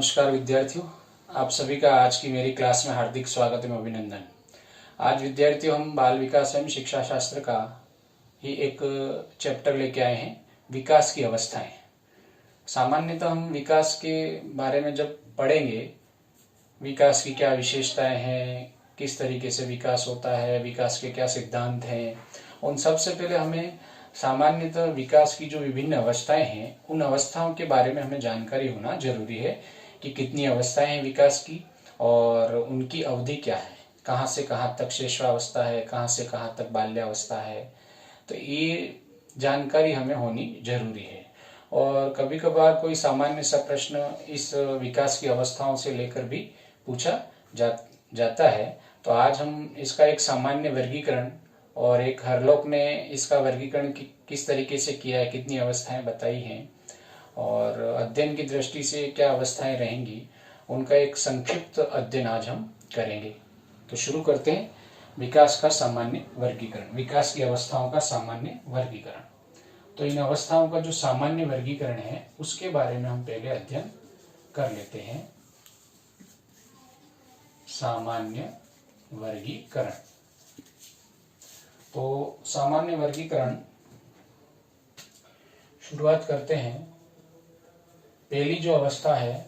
नमस्कार विद्यार्थियों, आप सभी का आज की मेरी क्लास में हार्दिक स्वागत एवं अभिनंदन। आज विद्यार्थियों हम बाल विकास एवं शिक्षा शास्त्र का ही एक चैप्टर लेके आए हैं, विकास की अवस्थाएं। सामान्यतः हम विकास के बारे में जब पढ़ेंगे, विकास की क्या विशेषताएं हैं, किस तरीके से विकास होता है, विकास के क्या सिद्धांत हैं, उन सबसे पहले हमें सामान्यतः विकास की जो विभिन्न अवस्थाएं हैं उन अवस्थाओं के बारे में हमें जानकारी होना जरूरी है कि कितनी अवस्थाएं हैं विकास की और उनकी अवधि क्या है, कहाँ से कहाँ तक शैशवावस्था है, कहाँ से कहाँ तक बाल्यावस्था है। तो ये जानकारी हमें होनी जरूरी है। और कभी कभार कोई सामान्य सा प्रश्न इस विकास की अवस्थाओं से लेकर भी पूछा जाता है। तो आज हम इसका एक सामान्य वर्गीकरण और एक हरलोक ने इसका वर्गीकरण किस तरीके से किया है, कितनी अवस्थाएं बताई हैं और अध्ययन की दृष्टि से क्या अवस्थाएं रहेंगी, उनका एक संक्षिप्त अध्ययन आज हम करेंगे। तो शुरू करते हैं विकास का सामान्य वर्गीकरण, विकास की अवस्थाओं का सामान्य वर्गीकरण। तो इन अवस्थाओं का जो सामान्य वर्गीकरण है उसके बारे में हम पहले अध्ययन कर लेते हैं। सामान्य वर्गीकरण। तो सामान्य वर्गीकरण शुरुआत करते हैं। पहली जो अवस्था है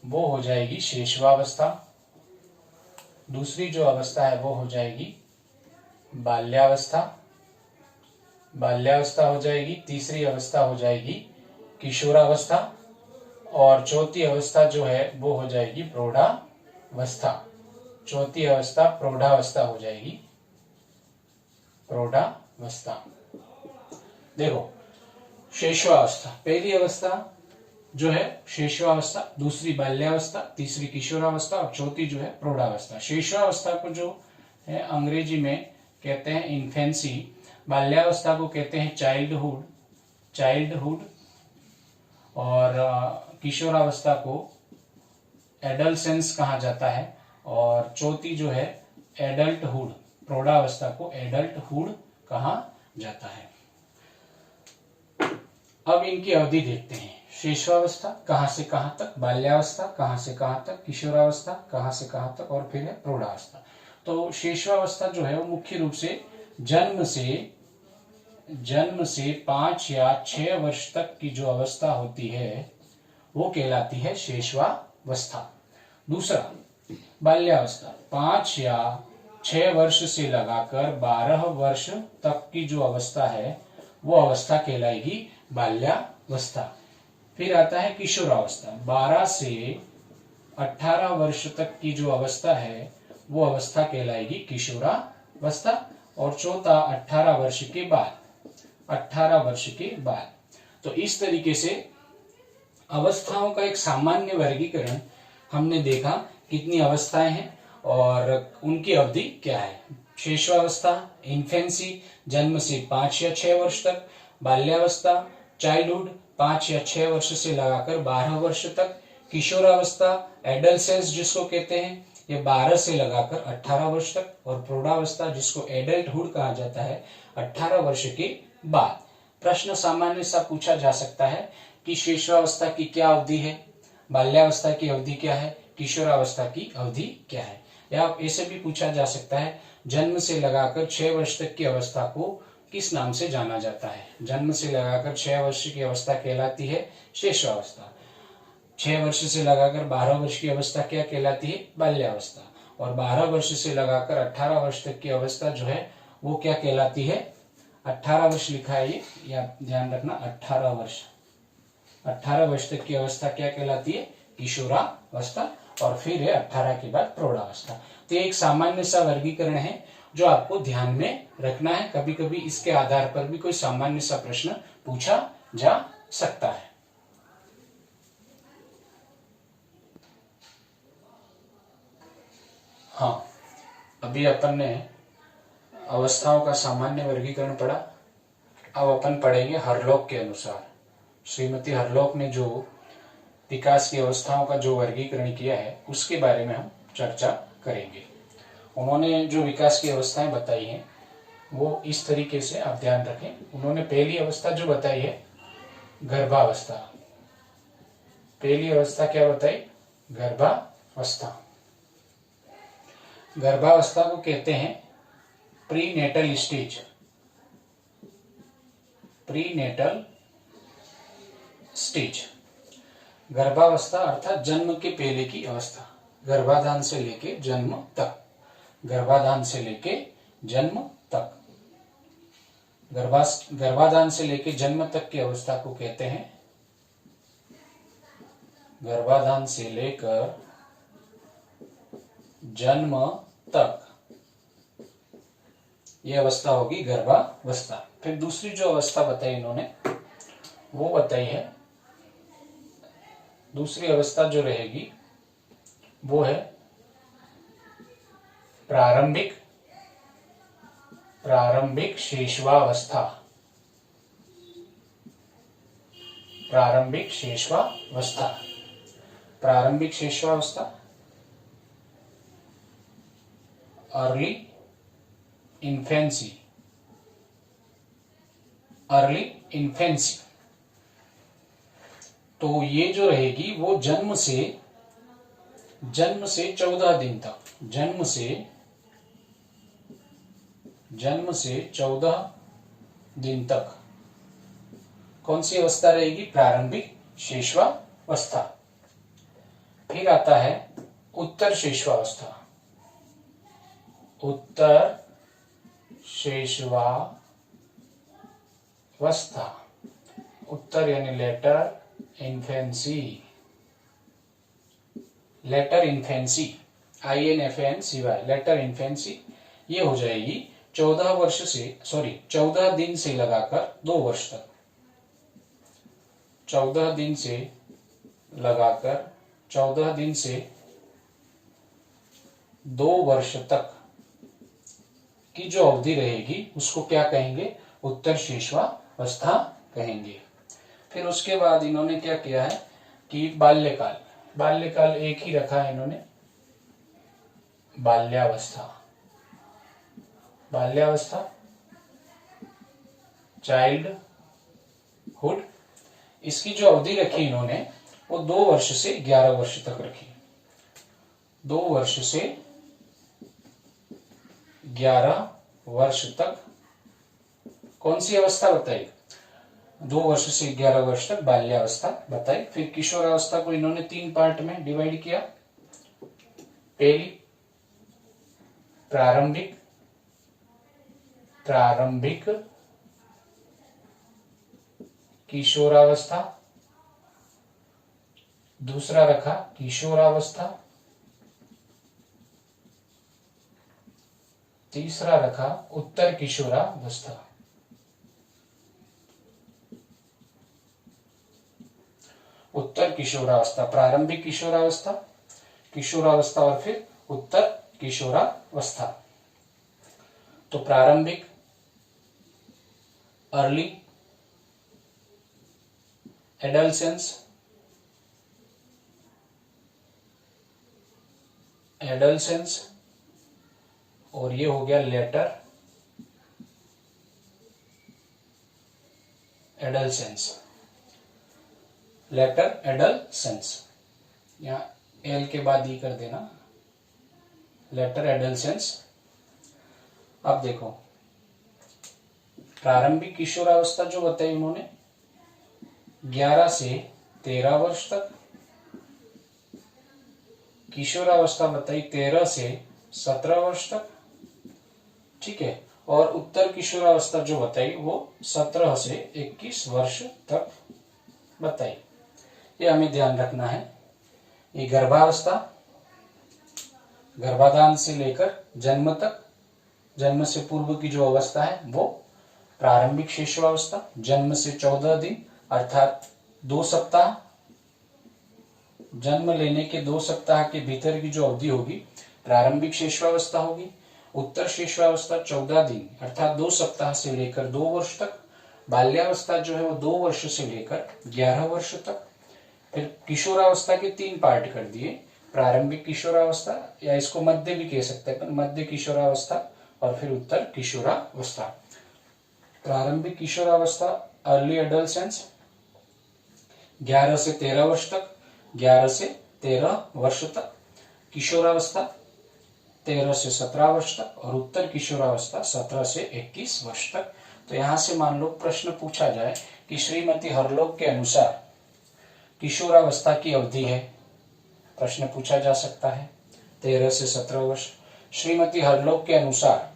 वो हो जाएगी शैशवावस्था, दूसरी जो अवस्था है वो हो जाएगी बाल्यावस्था, बाल्यावस्था हो जाएगी, तीसरी अवस्था हो जाएगी किशोरावस्था और चौथी अवस्था जो है वो हो जाएगी प्रौढ़ावस्था। चौथी अवस्था प्रौढ़ावस्था हो जाएगी, प्रौढ़ावस्था। देखो, शैशवावस्था, पहली अवस्था जो है शैशवावस्था, दूसरी बाल्यावस्था, तीसरी किशोरावस्था और चौथी जो है प्रौढ़ावस्था। शैशवावस्था को जो है अंग्रेजी में कहते हैं इन्फेंसी, बाल्यावस्था को कहते हैं चाइल्डहुड और किशोरावस्था को एडolescence कहा जाता है और चौथी जो है एडल्टहुड, प्रौढ़ावस्था को एडल्टहुड कहा जाता है। अब इनकी अवधि देखते हैं। शैशवावस्था कहां से कहां तक, बाल्यावस्था कहां से कहां तक, किशोरावस्था कहां से कहां तक और फिर है प्रौढ़ावस्था। तो शैशवावस्था जो है वो मुख्य रूप से जन्म से 5 या 6 वर्ष तक की जो अवस्था होती है वो कहलाती है शैशवावस्था। दूसरा बाल्यावस्था, 5 या 6 वर्ष से लगाकर 12 वर्ष तक की जो अवस्था है वो अवस्था कहलाएगी बाल्यावस्था। फिर आता है किशोरावस्था, 12 से 18 वर्ष तक की जो अवस्था है वो अवस्था कहलाएगी किशोरावस्था और चौथा 18 वर्ष के बाद, 18 वर्ष के बाद। तो इस तरीके से अवस्थाओं का एक सामान्य वर्गीकरण हमने देखा, कितनी अवस्थाएं हैं और उनकी अवधि क्या है। शैशवावस्था इन्फेंसी, जन्म से 5 या 6 वर्ष तक, बाल्यावस्था चाइल्डहुड 5 या 6 वर्ष से लगाकर 12 वर्ष तक, किशोरावस्था एडल्सेंस जिसको कहते हैं ये 12 से लगाकर 18 वर्ष तक और प्रौढ़ावस्था जिसको एडल्टहुड कहा जाता है 18 वर्ष के बाद। प्रश्न सामान्य सा पूछा जा सकता है कि शैशवावस्था की क्या अवधि है, बाल्यावस्था की अवधि क्या है, किशोरावस्था की अवधि क्या है। या ऐसे भी पूछा जा सकता है जन्म से लगाकर 6 वर्ष तक की अवस्था को किस नाम से जाना जाता है। जन्म से लगाकर 6 वर्ष की अवस्था कहलाती है शैशवावस्था, 6 वर्ष से लगाकर 12 वर्ष की अवस्था क्या कहलाती है, बाल्यावस्था, और 12 वर्ष से लगाकर 18 वर्ष तक की अवस्था जो है वो क्या कहलाती है, 18 वर्ष लिखा है ये, या ध्यान रखना 18 वर्ष, 18 वर्ष तक की अवस्था क्या कहलाती है, किशोरावस्था, और फिर है 18 के बाद प्रौढ़ावस्था। तो एक सामान्य सा वर्गीकरण है जो आपको ध्यान में रखना है। कभी कभी इसके आधार पर भी कोई सामान्य सा प्रश्न पूछा जा सकता है। हाँ, अभी अपन ने अवस्थाओं का सामान्य वर्गीकरण पढ़ा। अब अपन पढ़ेंगे हरलोक के अनुसार। श्रीमती हरलोक ने जो विकास की अवस्थाओं का जो वर्गीकरण किया है उसके बारे में हम चर्चा करेंगे। उन्होंने जो विकास की अवस्थाएं बताई हैं वो इस तरीके से आप ध्यान रखें। उन्होंने पहली अवस्था जो बताई है गर्भावस्था, पहली अवस्था क्या बताई? गर्भावस्था। गर्भावस्था को कहते हैं प्रीनेटल स्टेज। प्रीनेटल स्टेज, गर्भावस्था अर्थात जन्म के पहले की अवस्था, गर्भाधान से लेके जन्म तक, गर्भाधान से लेके जन्म तक, गर्भाधान से लेके जन्म तक की अवस्था को कहते हैं, गर्भाधान से लेकर जन्म तक यह अवस्था होगी गर्भावस्था। फिर दूसरी जो अवस्था बताई इन्होंने वो बताई है, दूसरी अवस्था जो रहेगी वो है प्रारंभिक शेषवावस्था। प्रारंभिक शेषवावस्था, प्रारंभिक शेषवावस्था, अर्ली इन्फेंसी, अर्ली इन्फेंसी। तो ये जो रहेगी वो जन्म से 14 दिन तक, जन्म से 14 दिन तक कौन सी अवस्था रहेगी? प्रारंभिक शेषवावस्था। फिर आता है उत्तर शेषवावस्था। उत्तर शेषवावस्था, उत्तर यानी later infancy, later infancy, INFANCY, later infancy. ये हो जाएगी 14 दिन से लगाकर 2 वर्ष तक, 14 दिन से लगाकर 14 दिन से 2 वर्ष तक की जो अवधि रहेगी उसको क्या कहेंगे? उत्तर शेषवावस्था कहेंगे। फिर उसके बाद इन्होंने क्या किया है कि बाल्यकाल, बाल्यकाल एक ही रखा है इन्होंने, बाल्यावस्था, बाल्यावस्था, चाइल्डहुड। इसकी जो अवधि रखी इन्होंने वो 2 वर्ष से 11 वर्ष तक रखी, 2 वर्ष से 11 वर्ष तक कौन सी अवस्था बताई? 2 वर्ष से 11 वर्ष तक बाल्यावस्था बताई। फिर किशोरावस्था को इन्होंने 3 पार्ट में डिवाइड किया। पहली प्रारंभिक किशोरावस्था, दूसरा रखा किशोरावस्था, तीसरा रखा उत्तर किशोरावस्था। उत्तर किशोरावस्था, प्रारंभिक किशोरावस्था, किशोरावस्था और फिर उत्तर किशोरावस्था। तो प्रारंभिक अर्ली एडल्सेंस और ये हो गया लेटर एडल्सेंस, लेटर एडल्सेंस, यहां एल के बाद ई कर देना, लेटर एडल्सेंस। अब देखो प्रारंभिक किशोरावस्था जो बताई उन्होंने 11 से 13 वर्ष तक, किशोरावस्था बताई 13 से 17 वर्ष तक, ठीक है। और उत्तर किशोरावस्था जो बताई वो 17 से 21 वर्ष तक बताई। ये हमें ध्यान रखना है। ये गर्भावस्था, गर्भाधान से लेकर जन्म तक, जन्म से पूर्व की जो अवस्था है वो प्रारंभिक शेषवावस्था, जन्म से 14 दिन अर्थात 2 सप्ताह, जन्म लेने के 2 सप्ताह के भीतर की जो अवधि होगी प्रारंभिक शेषवावस्था होगी। उत्तर शेषवावस्था 14 दिन अर्थात 2 सप्ताह से लेकर 2 वर्ष तक। बाल्यावस्था जो है वो 2 वर्ष से लेकर 11 वर्ष तक। फिर किशोरावस्था के 3 पार्ट कर दिए, प्रारंभिक किशोरावस्था या इसको मध्य भी कह सकते हैं, मध्य किशोरावस्था और फिर उत्तर किशोरावस्था। प्रारंभिक किशोरावस्था अर्ली एडोलसेंस 11 से 13 वर्ष तक, 11 से 13 वर्ष तक, किशोरावस्था 13 से 17 वर्ष तक और उत्तर किशोरावस्था 17 से 21 वर्ष तक। तो यहां से मान लो प्रश्न पूछा जाए कि श्रीमती हरलोक के अनुसार किशोरावस्था की अवधि है, प्रश्न पूछा जा सकता है 13 से 17 वर्ष। श्रीमती हरलोक के अनुसार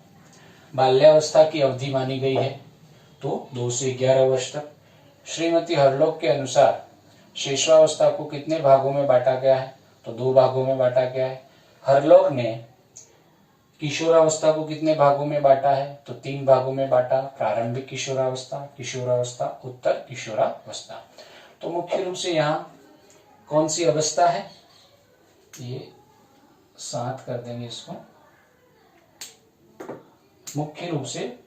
बाल्यावस्था की अवधि मानी गई है तो 2 से 11 वर्ष तक। श्रीमती हरलोक के अनुसार शेषवावस्था को कितने भागों में बांटा गया है, तो 2 भागों में बांटा गया है। हरलोक ने किशोरावस्था को कितने भागों में बांटा है, तो 3 भागों में बांटा, प्रारंभिक किशोरावस्था, किशोरावस्था, उत्तर किशोरावस्था। तो मुख्य रूप से यहाँ कौन सी अवस्था है, ये 7 कर देंगे इसको। मुख्य रूप से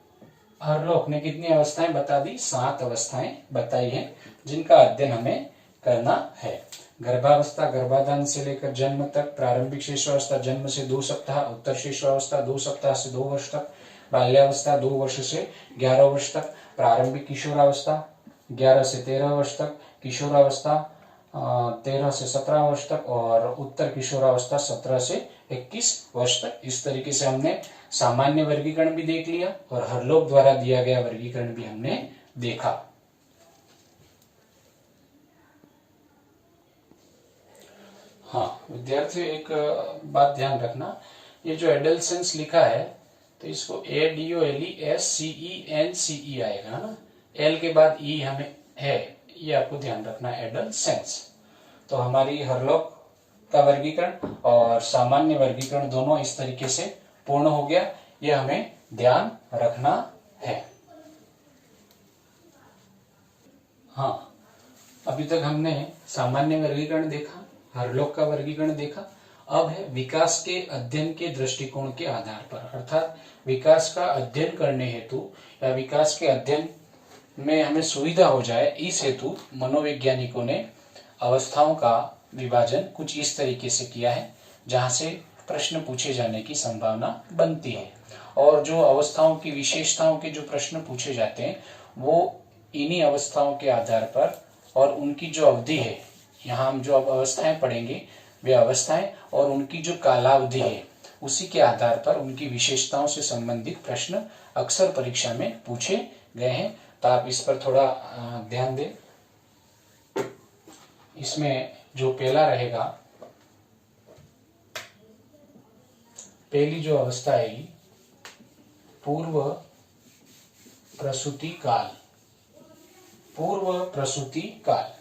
हरलोक ने कितनी अवस्थाएं बता दी, 7 अवस्थाएं बताई हैं जिनका अध्ययन हमें करना है। गर्भावस्था, गर्भाधान से लेकर जन्म तक, प्रारंभिक शेषावस्था जन्म से 2 सप्ताह, उत्तर शेषावस्था 2 सप्ताह से 2 वर्ष तक, बाल्यावस्था 2 वर्ष से 11 वर्ष तक, प्रारंभिक किशोरावस्था 11 से 13 वर्ष तक, किशोरावस्था 13 से 17 वर्ष तक और उत्तर किशोरावस्था 17 से 21 वर्ष तक। इस तरीके से हमने सामान्य वर्गीकरण भी देख लिया और हरलोक द्वारा दिया गया वर्गीकरण भी हमने देखा। हाँ विद्यार्थियों, एक बात ध्यान रखना, ये जो एडोलसेंस लिखा है तो इसको ADOLESCENCE आएगा ना, एल के बाद ई हमें है, ये आपको ध्यान रखना, एडोलसेंस। तो हमारी हरलोक का वर्गीकरण और सामान्य वर्गीकरण दोनों इस तरीके से पूर्ण हो गया, ये हमें ध्यान रखना है। हाँ, अभी तक हमने सामान्य वर्गीकरण देखा, हरलोक का वर्गीकरण देखा। अब है विकास के अध्ययन के दृष्टिकोण के आधार पर, अर्थात विकास का अध्ययन करने हेतु या विकास के अध्ययन में हमें सुविधा हो जाए, इस हेतु मनोवैज्ञानिकों ने अवस्थाओं का विभाजन कुछ इस तरीके से किया है जहां से प्रश्न पूछे जाने की संभावना बनती है। और जो अवस्थाओं की विशेषताओं के जो प्रश्न पूछे जाते हैं वो इन्हीं अवस्थाओं के आधार पर और उनकी जो अवधि है, यहाँ हम जो अब अवस्थाएं पढ़ेंगे वे अवस्थाएं और उनकी जो कालावधि है उसी के आधार पर उनकी विशेषताओं से संबंधित प्रश्न अक्सर परीक्षा में पूछे गए हैं। तो आप इस पर थोड़ा ध्यान दें। इसमें जो पहला रहेगा, पहली जो अवस्था आएगी पूर्व प्रसूति काल, पूर्व प्रसूति काल,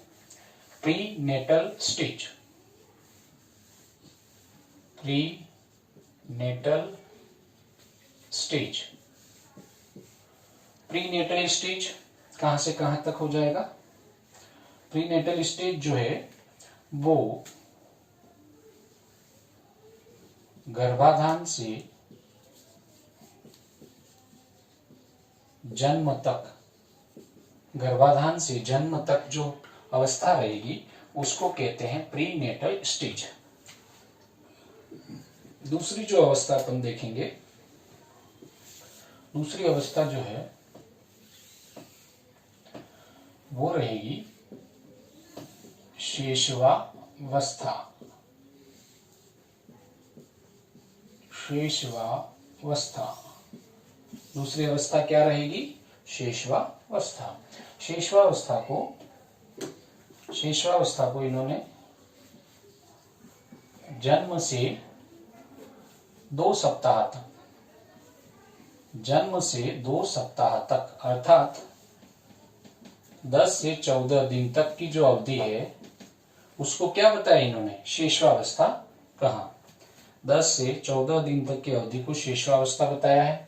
prenatal stage, prenatal stage. Prenatal stage कहां से कहां तक हो जाएगा, प्री नेटल स्टेज जो है वो गर्भाधान से जन्म तक, गर्भाधान से जन्म तक जो अवस्था रहेगी उसको कहते हैं प्री नेटल स्टेज। दूसरी जो अवस्था अपन देखेंगे, दूसरी अवस्था जो है वो रहेगी शेषवावस्था, शेषवावस्था। दूसरी अवस्था क्या रहेगी, शेषवावस्था। शेषवावस्था को इन्होंने जन्म से 2 सप्ताह तक, जन्म से 2 सप्ताह तक अर्थात 10 से 14 दिन तक की जो अवधि है उसको क्या बताया इन्होंने, शेषवावस्था कहा। 10 से 14 दिन तक की अवधि को शेषवावस्था बताया है।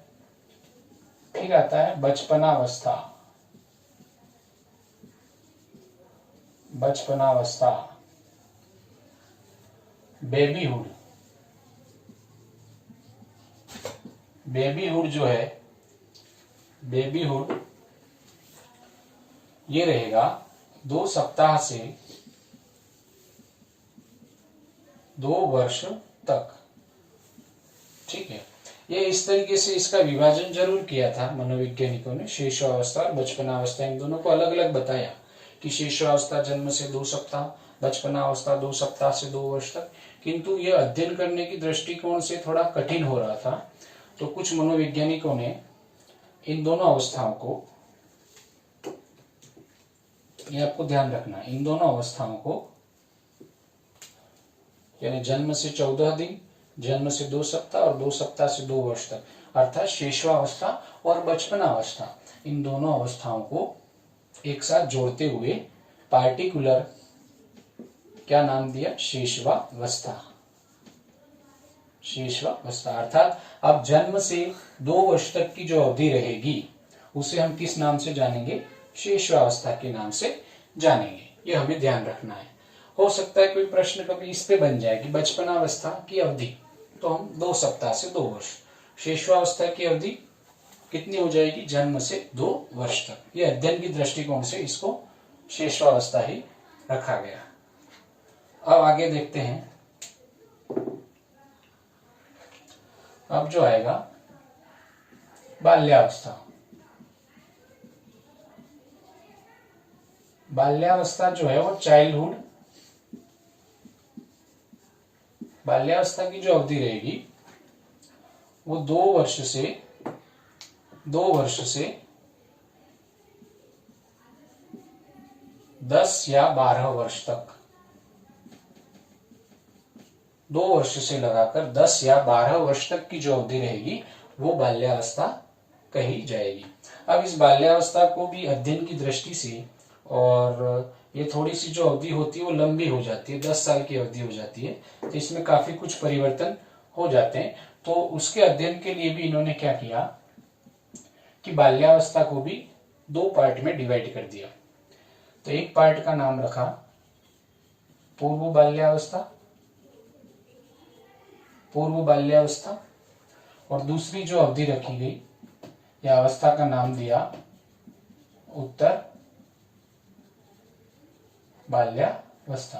फिर आता है बचपनावस्था, बचपनावस्था, बेबीहुड। बेबीहुड जो है, बेबीहुड ये रहेगा 2 सप्ताह से 2 वर्ष तक। ठीक है, ये इस तरीके से इसका विभाजन जरूर किया था मनोवैज्ञानिकों ने, शेषावस्था और बचपनावस्था इन दोनों को अलग अलग बताया कि शेषावस्था जन्म से 2 सप्ताह, बचपनावस्था 2 सप्ताह से 2 वर्ष तक। किंतु यह अध्ययन करने की दृष्टिकोण से थोड़ा कठिन हो रहा था, तो कुछ मनोवैज्ञानिकों ने इन दोनों अवस्थाओं को, ये आपको ध्यान रखना है, इन दोनों अवस्थाओं को यानी जन्म से 14 दिन, जन्म से 2 सप्ताह और 2 सप्ताह से 2 वर्ष तक, अर्थात शेषवावस्था और बचपनावस्था, इन दोनों अवस्थाओं को एक साथ जोड़ते हुए पार्टिकुलर क्या नाम दिया? शेषवावस्था। शेषवावस्था अर्थात अब जन्म से 2 वर्ष तक की जो अवधि रहेगी उसे हम किस नाम से जानेंगे? शेषवावस्था के नाम से जानेंगे। ये हमें ध्यान रखना है। हो सकता है कोई प्रश्न कभी इस पे बन जाए कि बचपनावस्था की अवधि, तो हम 2 सप्ताह से 2 वर्ष, शेषवावस्था की अवधि कितनी हो जाएगी? जन्म से 2 वर्ष तक। ये अध्ययन की दृष्टिकोण से इसको शेषवावस्था ही रखा गया। अब आगे देखते हैं। अब जो आएगा बाल्यावस्था। बाल्यावस्था जो है वो चाइल्डहुड, बाल्यावस्था की जो अवधि रहेगी वो 2 वर्ष से 10 या 12 वर्ष तक, 2 वर्ष से लगाकर 10 या 12 वर्ष तक की जो अवधि रहेगी वो बाल्यावस्था कही जाएगी। अब इस बाल्यावस्था को भी अध्ययन की दृष्टि से, और ये थोड़ी सी जो अवधि होती है वो लंबी हो जाती है, 10 साल की अवधि हो जाती है, तो इसमें काफी कुछ परिवर्तन हो जाते हैं। तो उसके अध्ययन के लिए भी इन्होंने क्या किया कि बाल्यावस्था को भी 2 पार्ट में डिवाइड कर दिया। तो एक पार्ट का नाम रखा पूर्व बाल्यावस्था, पूर्व बाल्यावस्था, और दूसरी जो अवधि रखी गई या अवस्था का नाम दिया उत्तर बाल्यावस्था।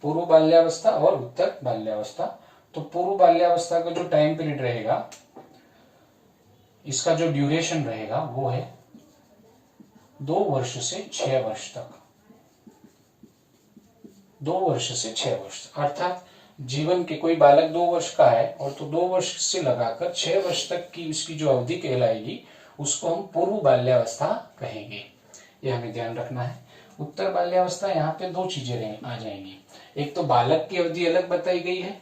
पूर्व बाल्यावस्था और उत्तर बाल्यावस्था। तो पूर्व बाल्यावस्था का जो टाइम पीरियड रहेगा, इसका जो ड्यूरेशन रहेगा वो है 2 वर्ष से 6 वर्ष तक। 2 वर्ष से 6 वर्ष, अर्थात जीवन के कोई बालक 2 वर्ष का है और तो 2 वर्ष से लगाकर 6 वर्ष तक की उसकी जो अवधि कहलाएगी उसको हम पूर्व बाल्यावस्था कहेंगे। ये हमें ध्यान रखना है। उत्तर बाल्यावस्था, यहाँ पे 2 चीजें आ जाएंगी। एक तो बालक की अवधि अलग बताई गई है,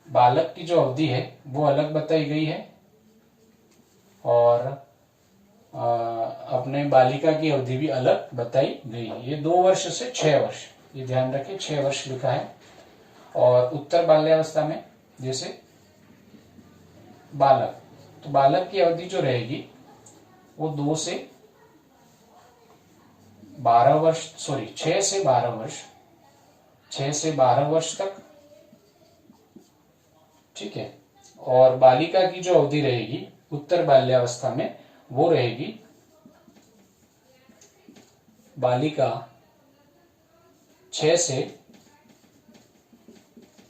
बालक की जो अवधि है वो अलग बताई गई है, और अपने बालिका की अवधि भी अलग बताई गई है। ये 2 वर्ष से 6 वर्ष, ये ध्यान रखें 6 वर्ष लिखा है। और उत्तर बाल्यावस्था में जैसे बालक, तो बालक की अवधि जो रहेगी वो 2 से 12 वर्ष, सॉरी 6 से 12 वर्ष, 6 से 12 वर्ष तक, ठीक है। और बालिका की जो अवधि रहेगी उत्तर बाल्यावस्था में वो रहेगी, बालिका 6 से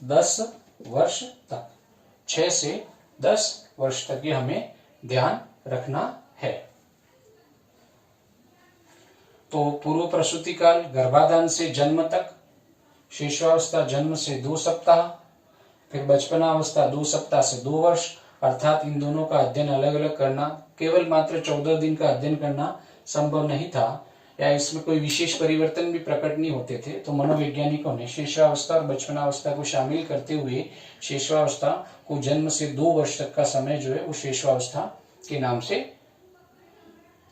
10 वर्ष तक, 6 से 10 वर्ष तक ये हमें ध्यान रखना है। तो पूर्व प्रसूति काल गर्भाधान से जन्म तक, शिशुअवस्था जन्म से 2 सप्ताह, फिर बचपनावस्था 2 सप्ताह से 2 वर्ष, अर्थात इन दोनों का अध्ययन अलग अलग करना, केवल मात्र 14 दिन का अध्ययन करना संभव नहीं था, या इसमें कोई विशेष परिवर्तन भी प्रकट नहीं होते थे। तो मनोवैज्ञानिकों ने शेषावस्था और बचपनावस्था को शामिल करते हुए शेषावस्था को जन्म से 2 वर्ष तक का समय जो है वो शेषावस्था के नाम से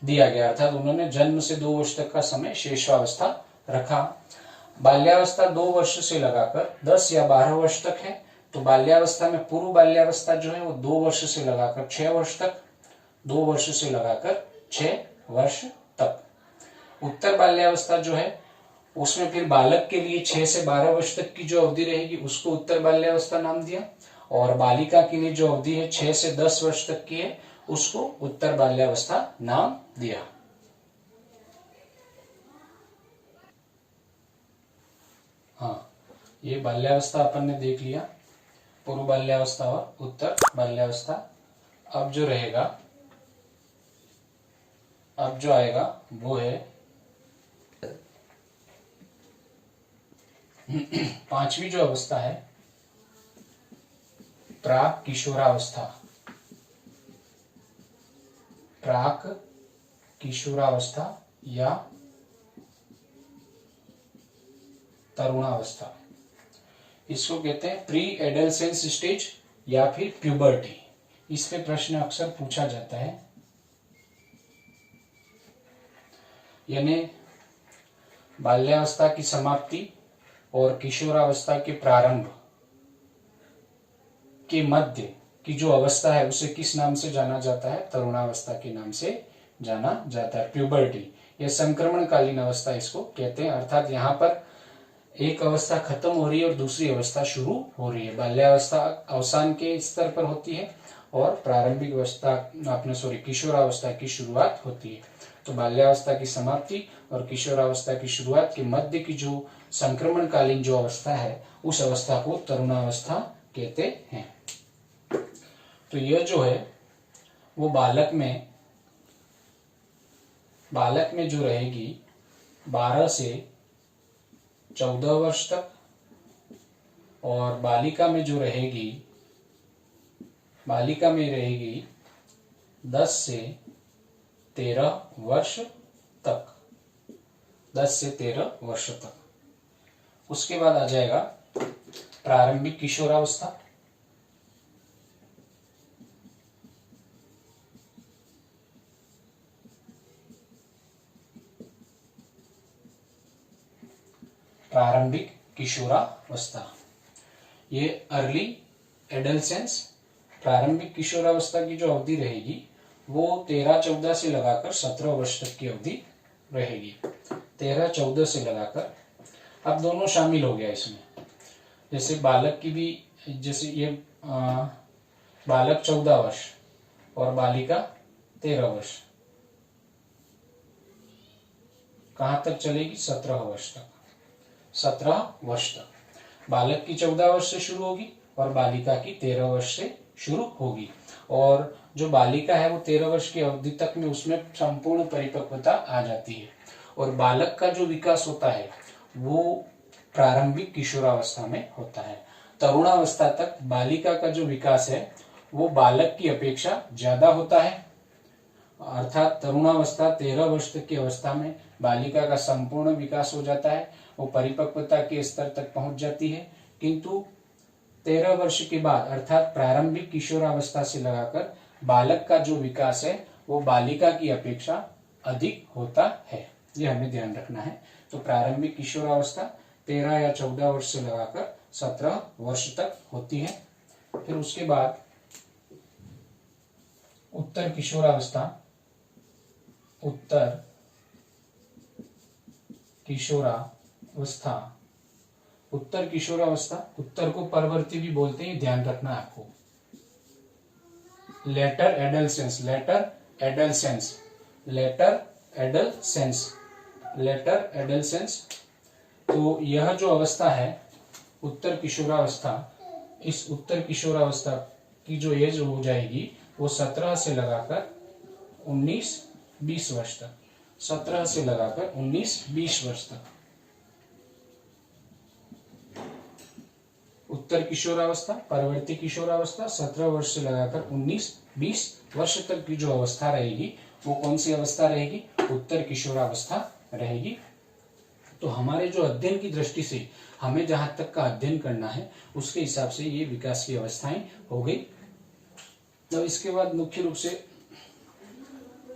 दिया गया, अर्थात उन्होंने जन्म से 2 वर्ष तक का समय शेषावस्था रखा। बाल्यावस्था 2 वर्ष से लगाकर 10 या 12 वर्ष तक है। तो बाल्यावस्था में पूर्व बाल्यावस्था जो है वो 2 वर्ष से लगाकर 6 वर्ष तक, 2 वर्ष से लगाकर 6 वर्ष तक। उत्तर बाल्यावस्था जो है उसमें फिर बालक के लिए 6 से 12 वर्ष तक की जो अवधि रहेगी उसको उत्तर बाल्यावस्था नाम दिया, और बालिका के लिए जो अवधि है 6 से 10 वर्ष तक की है उसको उत्तर बाल्यावस्था नाम दिया। हाँ, ये बाल्यावस्था अपन ने देख लिया, पूर्व बाल्यावस्था और उत्तर बाल्यावस्था। अब जो रहेगा, अब जो आएगा वो है पांचवी जो अवस्था है प्राक किशोरावस्था, प्राक किशोरावस्था या तरुणावस्था, इसको कहते हैं प्री एडोलेसेंस स्टेज या फिर प्यूबर्टी। इस पे प्रश्न अक्सर पूछा जाता है। यानी बाल्यावस्था की समाप्ति और किशोरावस्था के प्रारंभ के मध्य की जो अवस्था है उसे किस नाम से जाना जाता है? तरुणावस्था के नाम से जाना जाता है, प्यूबर्टी। यह संक्रमणकालीन अवस्था इसको कहते हैं। अर्थात यहाँ पर एक अवस्था खत्म हो रही है और दूसरी अवस्था शुरू हो रही है। बाल्यावस्था अवसान के स्तर पर होती है और प्रारंभिक अवस्था किशोरावस्था की शुरुआत होती है। तो बाल्यावस्था की समाप्ति और किशोरावस्था की शुरुआत के मध्य की जो संक्रमणकालीन जो अवस्था है उस अवस्था को तरुणावस्था कहते हैं। तो यह जो है वो बालक में जो रहेगी 12 से 14 वर्ष तक, और बालिका में रहेगी 10 से 13 वर्ष तक, 10 से 13 वर्ष तक। उसके बाद आ जाएगा प्रारंभिक किशोरावस्था। प्रारंभिक किशोरावस्था, ये अर्ली एडोलेसेंस। प्रारंभिक किशोरावस्था की जो अवधि रहेगी वो 13-14 से लगाकर 17 वर्ष तक की अवधि रहेगी। 13-14 से लगाकर, अब दोनों शामिल हो गया इसमें। जैसे बालक की भी, जैसे ये बालक 14 वर्ष और बालिका 13 वर्ष, कहां तक चलेगी? 17 वर्ष तक। 17 वर्ष तक बालक की 14 वर्ष से शुरू होगी और बालिका की 13 वर्ष से शुरू होगी। और जो बालिका है वो 13 वर्ष की अवधि तक में उसमें संपूर्ण परिपक्वता आ जाती है। और बालक का जो विकास होता है वो प्रारंभिक किशोरावस्था में होता है। तरुणावस्था तक बालिका का जो विकास है वो बालक की अपेक्षा ज्यादा होता है। अर्थात तरुणावस्था 13 वर्ष तक की अवस्था में बालिका का संपूर्ण विकास हो जाता है, वो परिपक्वता के स्तर तक पहुंच जाती है। किंतु 13 वर्ष के बाद अर्थात प्रारंभिक किशोरावस्था से लगाकर बालक का जो विकास है वो बालिका की अपेक्षा अधिक होता है। ये हमें ध्यान रखना है। तो प्रारंभिक किशोरावस्था 13 या 14 वर्ष से लगाकर 17 वर्ष तक होती है। फिर उसके बाद उत्तर किशोरावस्था, उत्तर किशोरावस्था, उत्तर किशोरावस्था, उत्तर को परवर्ती भी बोलते हैं, ध्यान रखना आपको। Later adolescence, later adolescence, later adolescence, later adolescence. तो यह जो अवस्था है उत्तर किशोरावस्था, इस उत्तर किशोरावस्था की जो एज हो जाएगी वो 17 से लगाकर 19-20 वर्ष तक, 17 से लगाकर 19-20 वर्ष तक। उत्तर किशोरावस्था, परवर्ती किशोरावस्था 17 वर्ष से लगाकर 19-20 वर्ष तक की जो अवस्था रहेगी वो कौन सी अवस्था रहेगी? उत्तर किशोरावस्था रहेगी। तो हमारे जो अध्ययन की दृष्टि से हमें जहां तक का अध्ययन करना है उसके हिसाब से ये विकास की अवस्थाएं हो गई। तो इसके बाद मुख्य रूप से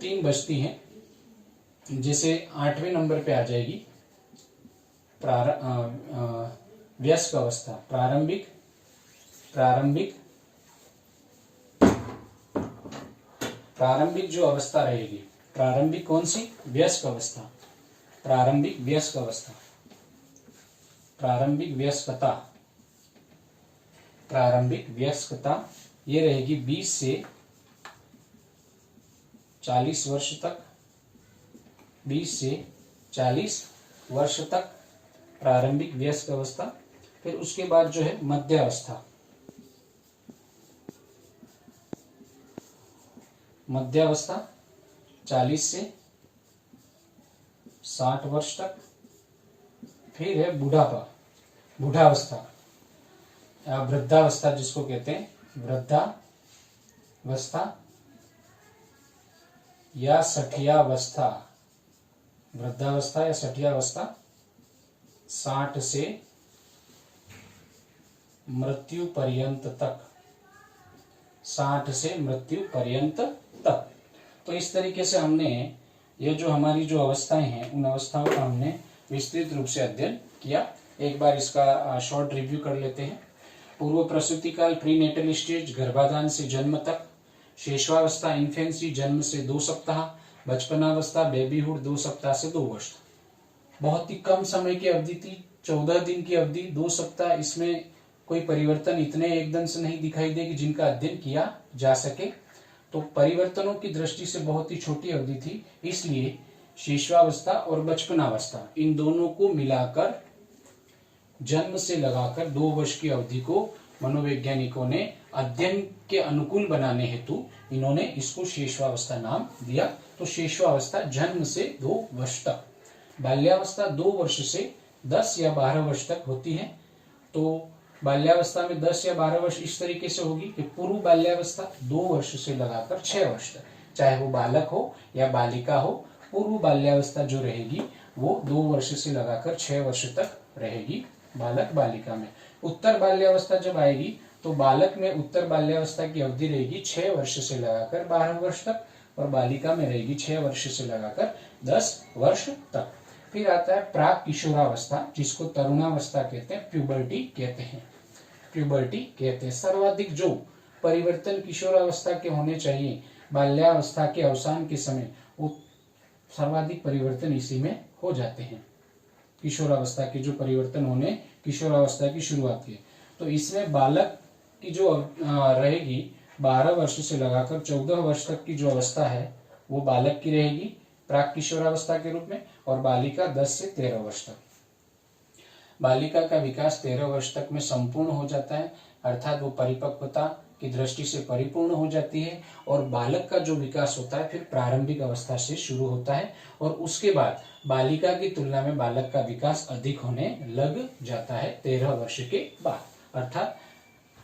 3 बचती हैं। जैसे 8वें नंबर पे आ जाएगी वयस्क अवस्था, प्रारंभिक जो अवस्था रहेगी, प्रारंभिक कौन सी? वयस्क अवस्था, प्रारंभिक वयस्क अवस्था, प्रारंभिक वयस्कता, प्रारंभिक वयस्कता ये रहेगी 20 से 40 वर्ष तक, 20 से 40 वर्ष तक प्रारंभिक वयस्क अवस्था। फिर उसके बाद जो है मध्यावस्था, मध्यावस्था 40 से 60 वर्ष तक। फिर है बुढ़ापा, बुढ़ावस्था या वृद्धावस्था जिसको कहते हैं, वृद्धावस्था या सठियावस्था, वृद्धावस्था या सठियावस्था 60 से मृत्यु पर्यंत तक, 60 से मृत्यु पर्यंत तक। तो इस तरीके से हमने ये जो हमारी जो अवस्थाएं हैं उन अवस्थाओं का हमने विस्तृत रूप से अध्ययन किया। एक बार इसका शॉर्ट रिव्यू कर लेते हैं। पूर्व प्रसूति काल प्रीनेटल स्टेज, गर्भाधान से जन्म तक। शेषवावस्था इन्फेंसी, जन्म से 2 सप्ताह। बचपनावस्था बेबीहुड 2 सप्ताह से 2 वर्ष। बहुत ही कम समय की अवधि थी, 14 दिन की अवधि, 2 सप्ताह। इसमें कोई परिवर्तन इतने एकदम से नहीं दिखाई दे कि जिनका अध्ययन किया जा सके। तो परिवर्तनों की दृष्टि से बहुत ही छोटी अवधि थी, इसलिए शिशुवावस्था और बचपनावस्था इन दोनों को मिलाकर जन्म से लगाकर 2 वर्ष की अवधि को मनोवैज्ञानिकों ने अध्ययन के अनुकूल बनाने हेतु इन्होंने इसको शेषवावस्था नाम दिया। तो शेषवावस्था जन्म से 2 वर्ष तक। बाल्यावस्था 2 वर्ष से 10 या 12 वर्ष तक होती है। तो बाल्यावस्था में 10 या 12 वर्ष इस तरीके से होगी कि पूर्व बाल्यावस्था 2 वर्ष से लगाकर 6 वर्ष तक, चाहे वो बालक हो या बालिका हो, पूर्व बाल्यावस्था जो रहेगी वो 2 वर्ष से लगाकर 6 वर्ष तक रहेगी बालक बालिका में। उत्तर बाल्यावस्था जब आएगी तो बालक में उत्तर बाल्यावस्था की अवधि रहेगी 6 वर्ष से लगाकर 12 वर्ष तक और बालिका में रहेगी 6 वर्ष से लगाकर 10 वर्ष तक। फिर आता है प्राक किशोरावस्था, जिसको तरुणावस्था कहते हैं, प्यूबर्टी कहते हैं, प्यूबर्टी कहते हैं। सर्वाधिक जो परिवर्तन किशोरावस्था के होने चाहिए बाल्यावस्था के अवसान के समय, वो सर्वाधिक परिवर्तन इसी में हो जाते हैं। किशोरावस्था के जो परिवर्तन होने किशोरावस्था की शुरुआत की, तो इसमें बालक की जो रहेगी 12 वर्ष से लगाकर 14 वर्ष तक की जो अवस्था है वो बालक की रहेगी प्राक किशोरावस्था के रूप में, और बालिका 10 से 13 वर्ष तक। बालिका का विकास 13 वर्ष तक में संपूर्ण हो जाता है, अर्थात वो परिपक्वता की दृष्टि से परिपूर्ण हो जाती है। और बालक का जो विकास होता है फिर प्रारंभिक अवस्था से शुरू होता है, और उसके बाद बालिका की तुलना में बालक का विकास अधिक होने लग जाता है 13 वर्ष के बाद, अर्थात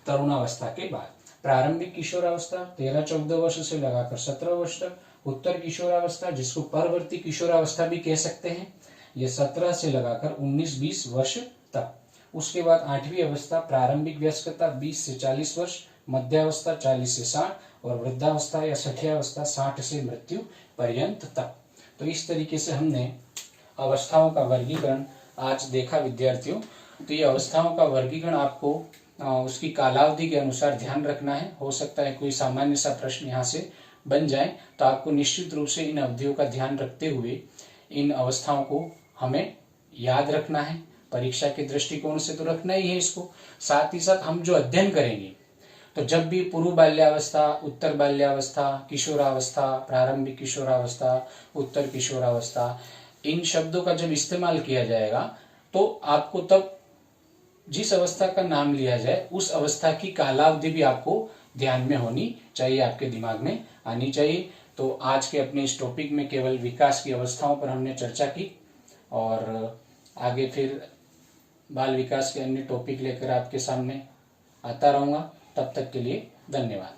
तरुणावस्था के बाद। प्रारंभिक किशोरावस्था 13-14 वर्ष से लगाकर 17 वर्ष तक। उत्तर किशोरावस्था, जिसको परवर्ती किशोरावस्था भी कह सकते हैं, ये 17 से लगाकर 19-20 वर्ष तक। उसके बाद 8वीं अवस्था प्रारंभिक वयस्कता 20 से 40 वर्ष, मध्यावस्था 40 से 60 और वृद्धावस्था या सठियावस्था 60 से मृत्यु पर्यंत तक। तो इस तरीके से हमने अवस्थाओं का वर्गीकरण आज देखा विद्यार्थियों। तो ये अवस्थाओं का वर्गीकरण आपको उसकी कालावधि के अनुसार ध्यान रखना है। हो सकता है कोई सामान्य सा प्रश्न यहाँ से बन जाए, तो आपको निश्चित रूप से इन अवधियों का ध्यान रखते हुए इन अवस्थाओं को हमें याद रखना है। परीक्षा के दृष्टिकोण से तो रखना ही है इसको, साथ ही साथ हम जो अध्ययन करेंगे, तो जब भी पूर्व बाल्यावस्था, उत्तर बाल्यावस्था, किशोरावस्था, प्रारंभिक किशोरावस्था, उत्तर किशोरावस्था, इन शब्दों का जब इस्तेमाल किया जाएगा तो आपको तब जिस अवस्था का नाम लिया जाए उस अवस्था की कालावधि भी आपको ध्यान में होनी चाहिए, आपके दिमाग में आनी चाहिए। तो आज के अपने इस टॉपिक में केवल विकास की अवस्थाओं पर हमने चर्चा की, और आगे फिर बाल विकास के अन्य टॉपिक लेकर आपके सामने आता रहूंगा। तब तक के लिए धन्यवाद।